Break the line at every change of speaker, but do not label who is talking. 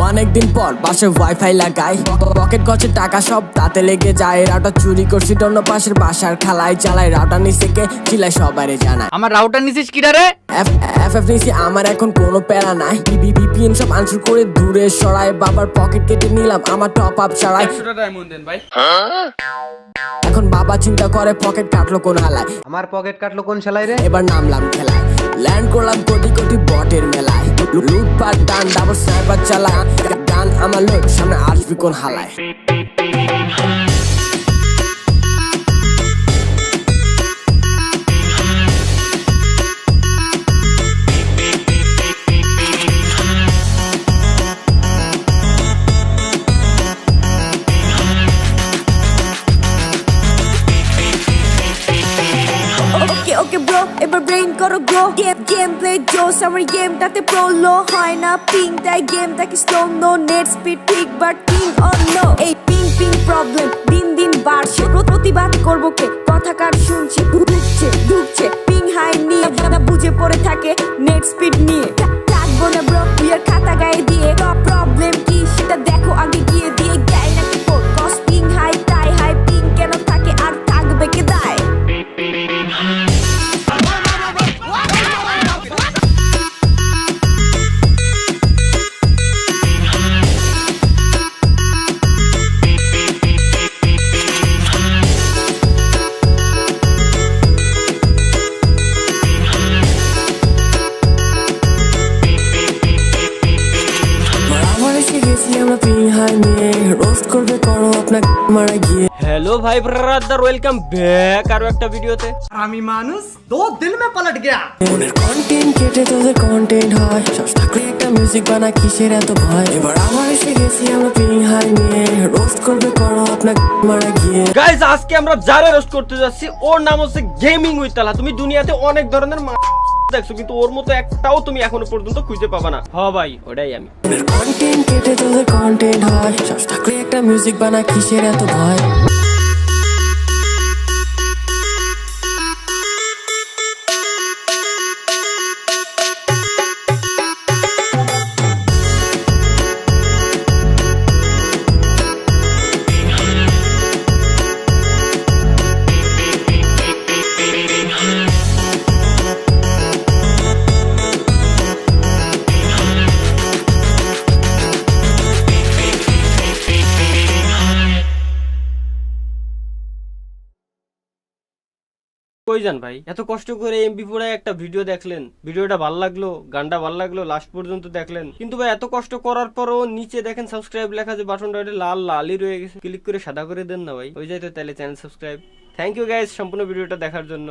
অনেকদিন পর বাসে ওয়াইফাই লাগাই, পকেট গছে টাকা সব তাতে লেগে যায়। রাউটার চুরি করছি অন্য পাশের বাসার খালাই, চালাই রাউটার নিচে কে চিলাই সবারে জানায়।
আমার রাউটার নিছিস কিরা রে?
এফএফ নিছি, আমার এখন কোনো প্যারা নাই। ভিপিএন সব আনসার করে দূরে সরাই, বাবার পকেট কেটে নিলাম আমার টপ আপ ছাড়াই। এখন বাবা চিন্তা করে পকেট কাটলো কোন হালায়,
আমার পকেট কাটলো কোন শালাই রে।
এবার নামলাম খেলায়, ল্যান্ড করলাম কোটি কোটি বটের মেলায়। লুটপাট ডান ডাবল স্নাইপার চালায়, গান আমার লোক সামনে আসবি কোন হালায়।
ওকে ব্রো, এবার ব্রেইন করো গ্রো। গেম প্লে জোস, আমার গেমটাতে প্রো লো হয় না পিং, তাই গেমটাকে স্লো। নো নেট স্পিড ঠিক বাট কিং অর নো। এই পিং প্রবলেম দিন দিন বাড়ছে, প্রতিবাদ করবো কে, কথা কার শুনছি। ঢুকছে পিং হাই নিয়ে, না বুঝে পড়ে থাকে নেট স্পিড নিয়ে। থাকবো না ব্রো ইয়ার খাতা গায়ে দিয়ে, প্রবলেম কি সেটা দেখো আগে গিয়ে। দিয়ে গায়ে নাকি পোর কস পিং হাই, তাই হাই পিং কেন থাকে আর থাকবে কে দায়।
আমরা পিং হাই নিয়ে রোস্ট করবে করো আপনাকে মারা গিয়ে।
হ্যালো ভাই ব্রাদার, ওয়েলকাম ব্যাক আরো একটা ভিডিওতে।
আমি মানুষ 2 দিন মে পালট গয়া।
মনের কন্টেন্ট কেটে তোদের কন্টেন্ট হয়, সব থাকলে একটা মিউজিক বানা কিসের এত ভয়। এবার আমার এসে গেছি আমরা পিং হাই নিয়ে রোস্ট করবে করো আপনাকে মারা গিয়ে।
গাইস আজকে আমরা যারা রোস্ট করতে যাচ্ছি ওর নাম হচ্ছে গেমিং উইথ তালা। তুমি দুনিয়াতে অনেক ধরনের দেখছো, কিন্তু ওর মতো একটাও তুমি এখনো পর্যন্ত খুঁজে পাবা না। হ ভাই, ওটাই আমি।
মনের কন্টেন্ট কেটে তোদের কন্টেন্ট হয়, সব থাকলে একটা মিউজিক বানা কিসের এত ভয়।
কই যান ভাই? এত কষ্ট করে এমবি4 একটা ভিডিও দেখলেন, ভিডিওটা ভালো লাগলো, গানটা ভালো লাগলো, লাস্ট পর্যন্ত দেখলেন, কিন্তু ভাই এত কষ্ট করার পরও নিচে দেখেন সাবস্ক্রাইব লেখা যে বাটনটা, ওটা লাল লালই রয়ে গেছে। ক্লিক করে সাদা করে দেন না ভাই, হয়ে যায় তো তাহলে channel subscribe. Thank you guys সম্পূর্ণ ভিডিওটা দেখার জন্য।